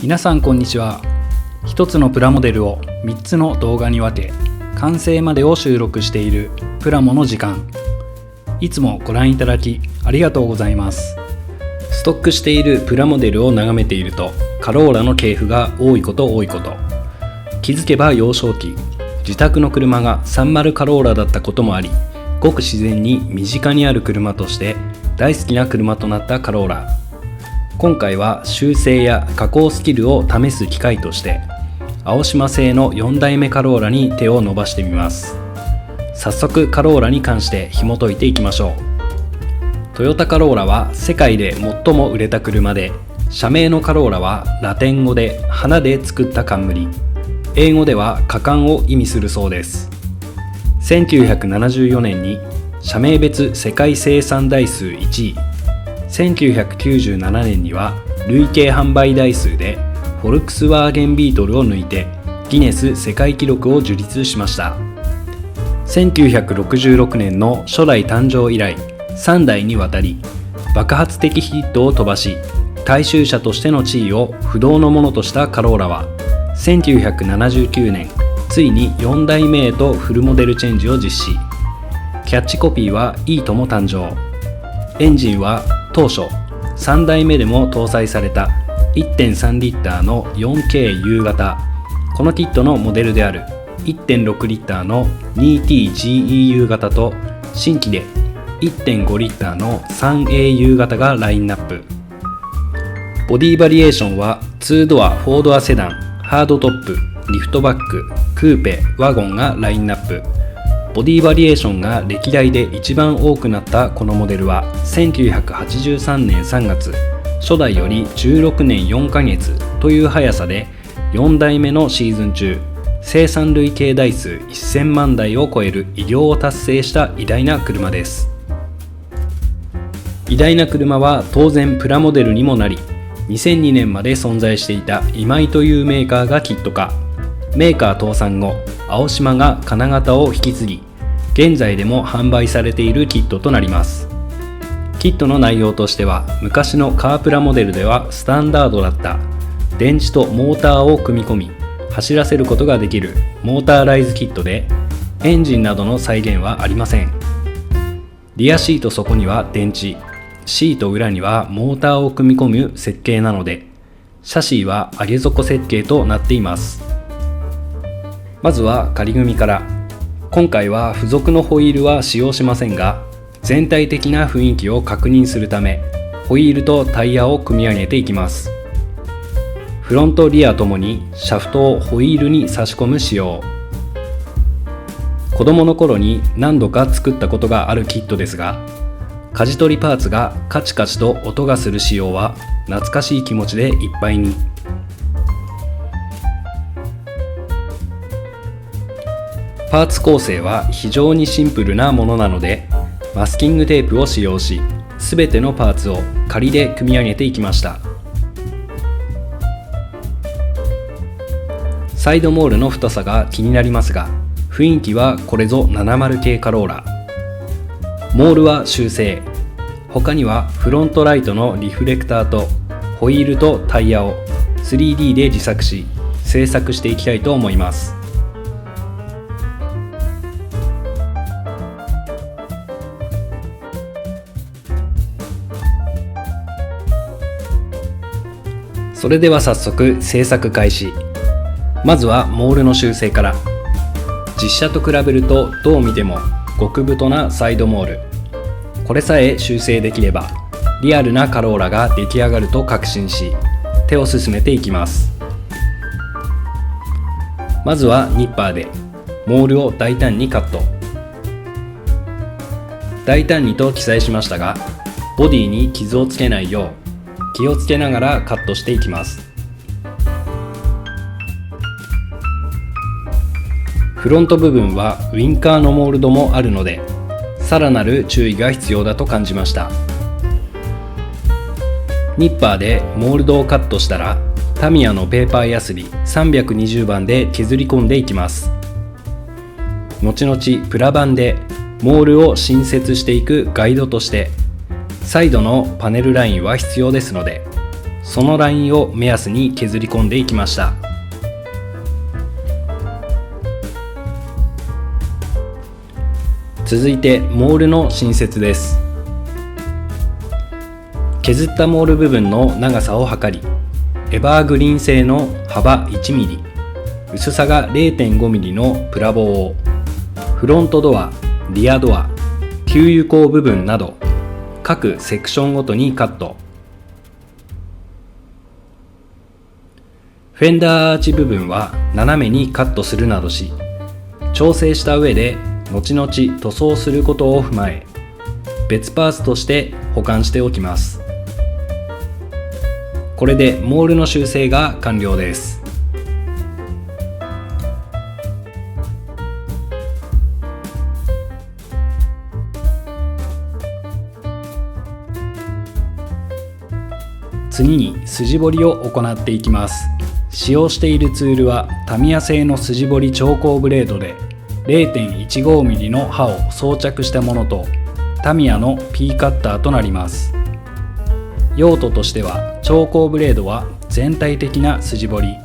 皆さんこんにちは。一つのプラモデルを3つの動画に分け、完成までを収録しているプラモの時間。いつもご覧いただきありがとうございます。ストックしているプラモデルを眺めていると、カローラの系譜が多いこと。気づけば幼少期、自宅の車が30カローラだったこともあり、ごく自然に身近にある車として大好きな車となったカローラ。今回は修正や加工スキルを試す機会として、青島製の4代目カローラに手を伸ばしてみます。早速カローラに関して紐解いていきましょう。トヨタカローラは世界で最も売れた車で、社名のカローラはラテン語で花で作った冠、英語では果敢を意味するそうです。1974年に社名別世界生産台数1位、1997年には累計販売台数でフォルクスワーゲンビートルを抜いてギネス世界記録を樹立しました。1966年の初代誕生以来3代にわたり爆発的ヒットを飛ばし、大衆車としての地位を不動のものとしたカローラは、1979年ついに4代目へとフルモデルチェンジを実施。キャッチコピーはいいとも誕生。エンジンは当初3代目でも搭載された 1.3 リッターの 4KU 型、このキットのモデルである 1.6 リッターの 2TGEU 型と、新規で 1.5 リッターの 3AU 型がラインナップ。ボディバリエーションは2ドア4ドアセダン、ハードトップ、リフトバック、クーペ、ワゴンがラインナップ。ボディバリエーションが歴代で一番多くなったこのモデルは、1983年3月、初代より16年4ヶ月という速さで4代目のシーズン中、生産累計台数1000万台を超える偉業を達成した偉大な車です。偉大な車は当然プラモデルにもなり、2002年まで存在していた今井というメーカーがキット化。メーカー倒産後、青島が金型を引き継ぎ、現在でも販売されているキットとなります。キットの内容としては、昔のカープラモデルではスタンダードだった電池とモーターを組み込み走らせることができるモーターライズキットで、エンジンなどの再現はありません。リアシート底には電池、シート裏にはモーターを組み込む設計なので、シャシーは上げ底設計となっています。まずは仮組みから。今回は付属のホイールは使用しませんが、全体的な雰囲気を確認するため、ホイールとタイヤを組み上げていきます。フロントリアともにシャフトをホイールに差し込む仕様。子供の頃に何度か作ったことがあるキットですが、舵取りパーツがカチカチと音がする仕様は懐かしい気持ちでいっぱいに。パーツ構成は非常にシンプルなものなので、マスキングテープを使用し、すべてのパーツを仮で組み上げていきました。サイドモールの太さが気になりますが、雰囲気はこれぞ70系カローラ。モールは修正。他にはフロントライトのリフレクターとホイールとタイヤを 3D で自作し、製作していきたいと思います。それでは早速製作開始。まずはモールの修正から。実車と比べるとどう見ても極太なサイドモール。これさえ修正できればリアルなカローラが出来上がると確信し、手を進めていきます。まずはニッパーでモールを大胆にカット。大胆にと記載しましたが、ボディに傷をつけないよう気をつけながらカットしていきます。フロント部分はウインカーのモールドもあるので、さらなる注意が必要だと感じました。ニッパーでモールドをカットしたら、タミヤのペーパーヤスリ320番で削り込んでいきます。後々プラ板でモールを新設していくガイドとして、サイドのパネルラインは必要ですので、そのラインを目安に削り込んでいきました。続いてモールの新設です。削ったモール部分の長さを測り、エバーグリーン製の幅 1mm、薄さが 0.5mm のプラ棒をフロントドア、リアドア、給油口部分など各セクションごとにカット。フェンダーアーチ部分は斜めにカットするなどし、調整した上で後々塗装することを踏まえ、別パーツとして保管しておきます。これでモールの修正が完了です。次に筋彫りを行っていきます。使用しているツールはタミヤ製の筋彫り調光ブレードで 0.15mm の刃を装着したものとタミヤの P カッターとなります。用途としては調光ブレードは全体的な筋彫り、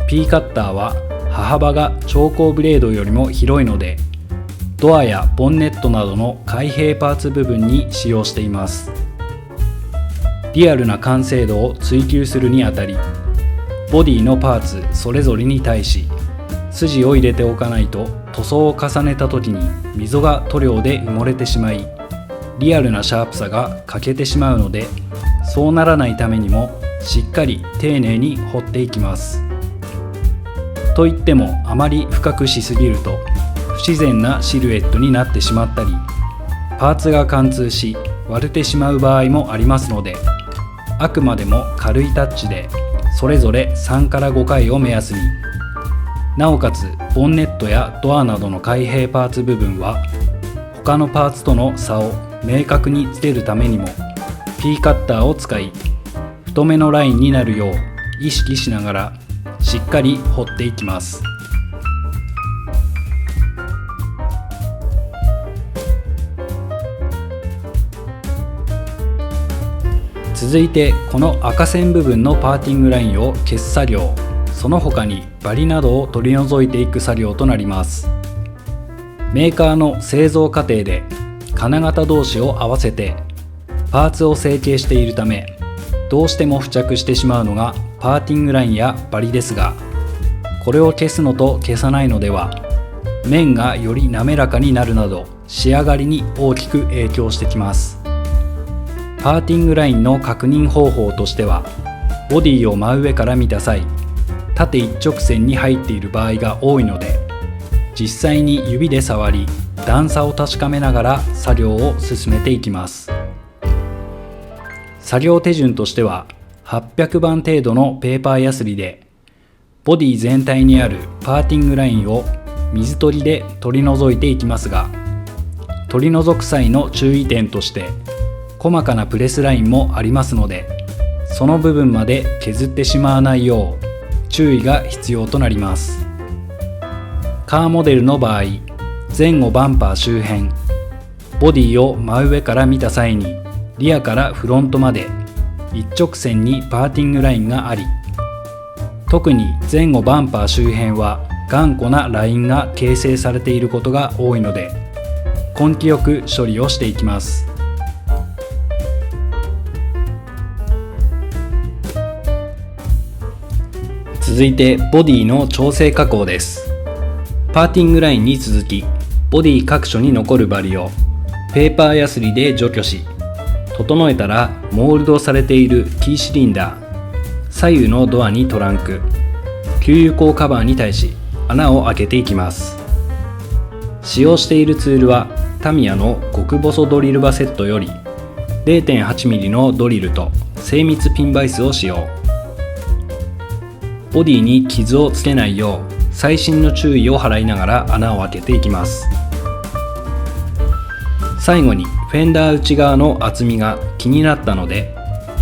P カッターは刃幅が調光ブレードよりも広いのでドアやボンネットなどの開閉パーツ部分に使用しています。リアルな完成度を追求するにあたり、ボディのパーツそれぞれに対し筋を入れておかないと塗装を重ねた時に溝が塗料で埋もれてしまい、リアルなシャープさが欠けてしまうので、そうならないためにもしっかり丁寧に彫っていきます。といってもあまり深くしすぎると不自然なシルエットになってしまったり、パーツが貫通し割れてしまう場合もありますので、あくまでも軽いタッチでそれぞれ3から5回を目安に、なおかつボンネットやドアなどの開閉パーツ部分は他のパーツとの差を明確につけるためにも P カッターを使い、太めのラインになるよう意識しながらしっかり彫っていきます。続いてこの赤線部分のパーティングラインを消す作業、その他にバリなどを取り除いていく作業となります。メーカーの製造過程で金型同士を合わせてパーツを成形しているため、どうしても付着してしまうのがパーティングラインやバリですが、これを消すのと消さないのでは面がより滑らかになるなど仕上がりに大きく影響してきます。パーティングラインの確認方法としては、ボディを真上から見た際、縦一直線に入っている場合が多いので、実際に指で触り段差を確かめながら作業を進めていきます。作業手順としては800番程度のペーパーヤスリでボディ全体にあるパーティングラインを水取りで取り除いていきますが、取り除く際の注意点として細かなプレスラインもありますので、その部分まで削ってしまわないよう注意が必要となります。カーモデルの場合、前後バンパー周辺、ボディを真上から見た際にリアからフロントまで一直線にパーティングラインがあり、特に前後バンパー周辺は頑固なラインが形成されていることが多いので、根気よく処理をしていきます。続いてボディの調整加工です。パーティングラインに続き、ボディ各所に残るバリをペーパーヤスリで除去し、整えたらモールドされているキーシリンダー、左右のドアにトランク、給油口カバーに対し穴を開けていきます。使用しているツールはタミヤの極細ドリルバセットより 0.8mm のドリルと精密ピンバイスを使用。ボディに傷をつけないよう細心の注意を払いながら穴を開けていきます。最後にフェンダー内側の厚みが気になったので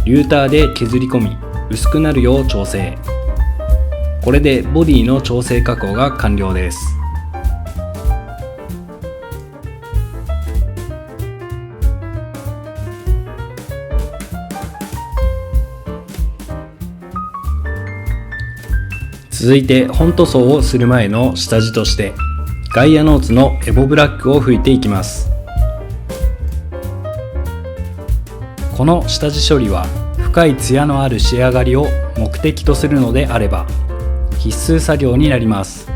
リューターで削り込み薄くなるよう調整。これでボディの調整加工が完了です。続いて本塗装をする前の下地としてガイアノーツのエボブラックを拭いていきます。この下地処理は深いツヤのある仕上がりを目的とするのであれば必須作業になります。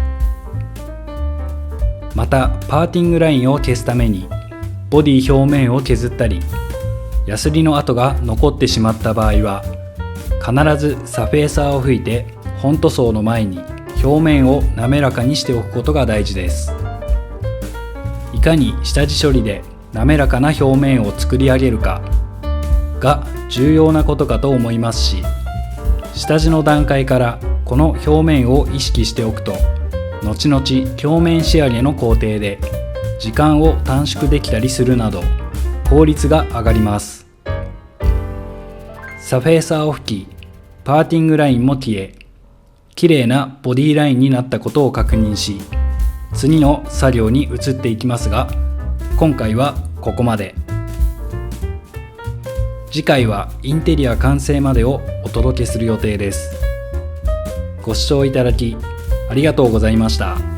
またパーティングラインを消すためにボディ表面を削ったりヤスリの跡が残ってしまった場合は必ずサフェーサーを拭いて本塗装の前に表面を滑らかにしておくことが大事です。いかに下地処理で滑らかな表面を作り上げるかが重要なことかと思いますし、下地の段階からこの表面を意識しておくと後々表面仕上げの工程で時間を短縮できたりするなど効率が上がります。サフェーサーを拭きパーティングラインも消え綺麗なボディラインになったことを確認し次の作業に移っていきますが、今回はここまで。次回はインテリア完成までをお届けする予定です。ご視聴いただきありがとうございました。